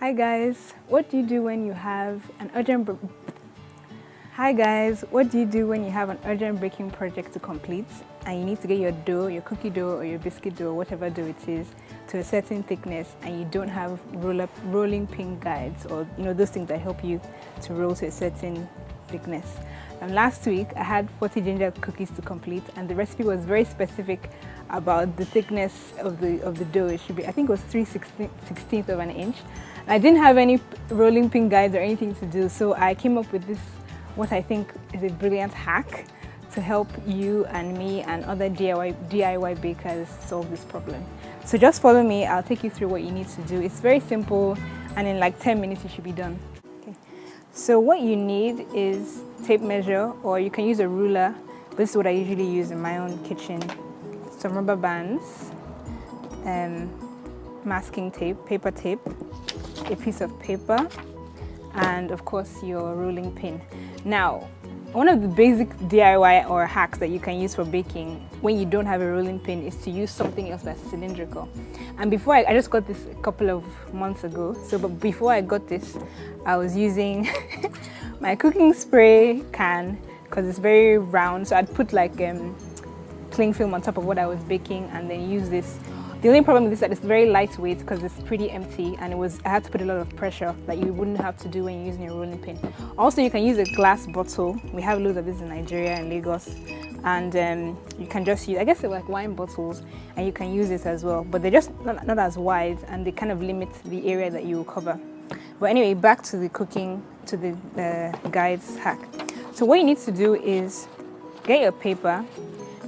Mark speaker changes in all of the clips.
Speaker 1: Hi guys, what do you do when you have an urgent Hi guys, what do you do when you have an urgent baking project to complete and you need to get your dough, your cookie dough or your biscuit dough, whatever dough it is, to a certain thickness and you don't have rolling pin guides or those things that help you to roll to a certain thickness. Last week I had 40 ginger cookies to complete and the recipe was very specific about the thickness of the dough. It should be, I think it was 3/16 of an inch. I didn't have any rolling pin guides or anything to do, so I came up with this, what I think is a brilliant hack to help you and me and other DIY bakers solve this problem. So just follow me, I'll take you through what you need to do. It's very simple and in like 10 minutes you should be done. Okay. So what you need is tape measure, or you can use a ruler. This is what I usually use in my own kitchen. Some rubber bands, masking tape, paper tape, a piece of paper, and of course your rolling pin. Now, one of the basic DIY or hacks that you can use for baking when you don't have a rolling pin is to use something else that's cylindrical. And before I just got this a couple of months ago, but before I got this, I was using my cooking spray can because it's very round. So I'd put like cling film on top of what I was baking and then use this. The only problem with this is that it's very lightweight because it's pretty empty, and I had to put a lot of pressure that you wouldn't have to do when you're using your rolling pin. Also, you can use a glass bottle. We have loads of this in Nigeria and Lagos, and you can just use, I guess they're like wine bottles, and you can use this as well, but they're just not as wide and they kind of limit the area that you will cover. But anyway, back to the cooking, to the guides hack. So what you need to do is get your paper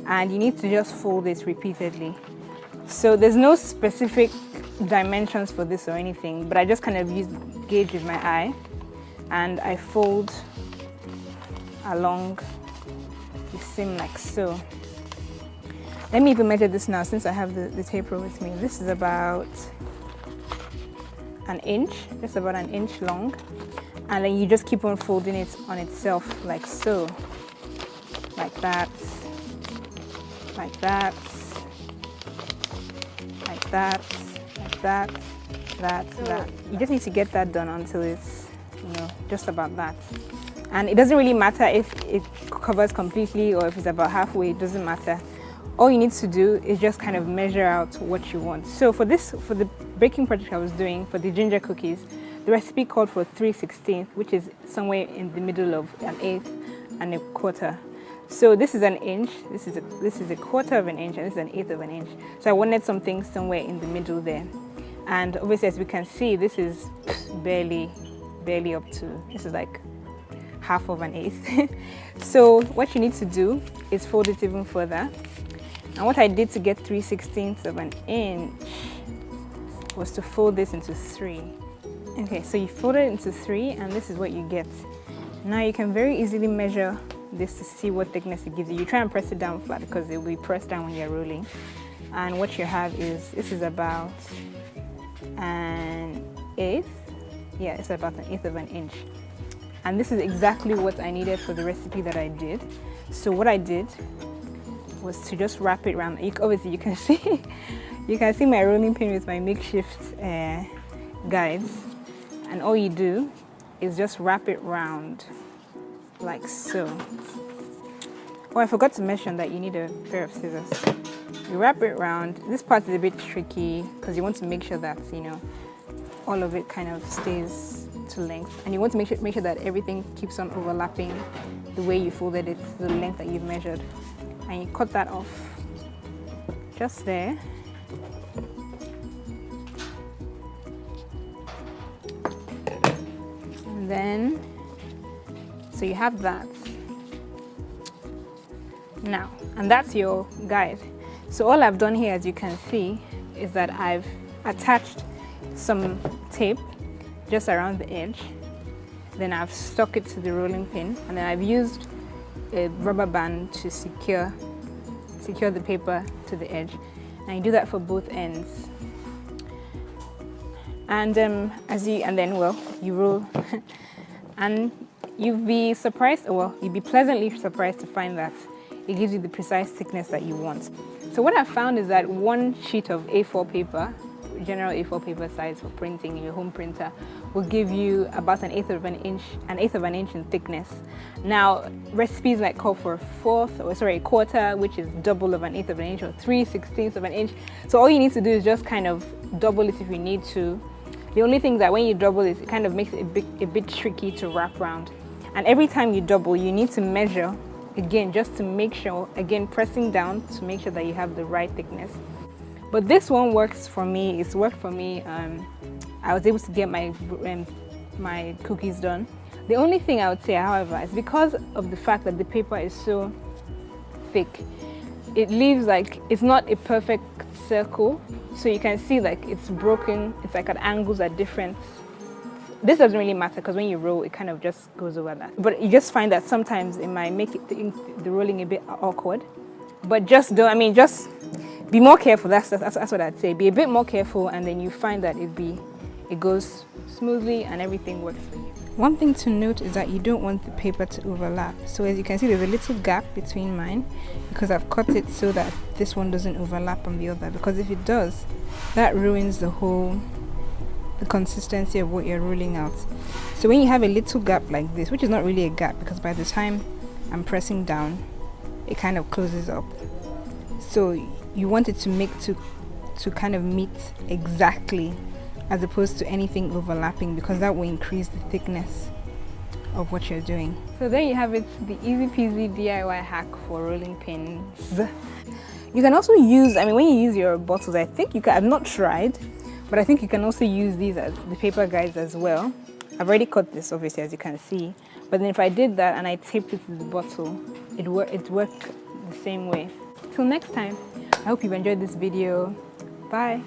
Speaker 1: and you need to just fold it repeatedly. So there's no specific dimensions for this or anything, but I just kind of gauge with my eye and I fold along the seam like so. Let me even measure this now since I have the tape roll with me. This is about an inch, just about an inch long, and then you just keep on folding it on itself like so, like that, like that, that, like that, that. You just need to get that done until it's, just about that. And it doesn't really matter if it covers completely or if it's about halfway, it doesn't matter. All you need to do is just kind of measure out what you want. So for the baking project I was doing, for the ginger cookies, the recipe called for 3/16, which is somewhere in the middle of an eighth and a quarter. So this is an inch, this is a quarter of an inch, and this is an eighth of an inch. So I wanted something somewhere in the middle there. And obviously, as we can see, this is barely up to, this is like half of an eighth. So what you need to do is fold it even further. And what I did to get 3/16 of an inch was to fold this into 3. Okay, so you fold it into 3 and this is what you get. Now you can very easily measure this to see what thickness it gives you. You try and press it down flat because it will be pressed down when you're rolling. And what you have is, this is about an eighth. Yeah, it's about an eighth of an inch. And this is exactly what I needed for the recipe that I did. So what I did was to just wrap it around. Obviously you can see, you can see my rolling pin with my makeshift guides. And all you do is just wrap it round like so. Oh, I forgot to mention that you need a pair of scissors. You wrap it round. This part is a bit tricky because you want to make sure that, all of it kind of stays to length. And you want to make sure that everything keeps on overlapping the way you folded it, the length that you've measured. And you cut that off just there. And then, so you have that. Now, and that's your guide. So all I've done here, as you can see, is that I've attached some tape just around the edge. Then I've stuck it to the rolling pin, and then I've used a rubber band to secure the paper to the edge. And you do that for both ends. And you roll, and you'd be surprised, you'd be pleasantly surprised to find that it gives you the precise thickness that you want. So what I've found is that one sheet of A4 paper general A4 paper size for printing in your home printer will give you about an eighth of an inch in thickness. Now, recipes might call for a quarter, which is double of an eighth of an inch, or 3/16 of an inch. So all you need to do is just kind of double it if you need to. The only thing that when you double it kind of makes it a bit tricky to wrap around. And every time you double, you need to measure again, just to make sure, again, pressing down to make sure that you have the right thickness. But this one works for me. It's worked for me. I was able to get my cookies done. The only thing I would say, however, is because of the fact that the paper is so thick, it leaves like it's not a perfect circle. So you can see like it's broken. It's like at angles at different. This doesn't really matter because when you roll, it kind of just goes over that. But you just find that sometimes it might make the rolling a bit awkward. But just be more careful. That's what I'd say. Be a bit more careful, and then you find that it goes smoothly and everything works for you. One thing to note is that you don't want the paper to overlap. So as you can see, there's a little gap between mine because I've cut it so that this one doesn't overlap on the other. Because if it does, that ruins the consistency of what you're rolling out. So when you have a little gap like this, which is not really a gap because by the time I'm pressing down, it kind of closes up. So you want it to kind of meet exactly, as opposed to anything overlapping, because that will increase the thickness of what you're doing. So there you have it, the easy peasy DIY hack for rolling pins. You can also use, when you use your bottles, I think you can, I've not tried, but I think you can also use these as the paper guides as well. I've already cut this, obviously, as you can see. But then if I did that and I taped it to the bottle, it worked the same way. Till next time, I hope you've enjoyed this video. Bye.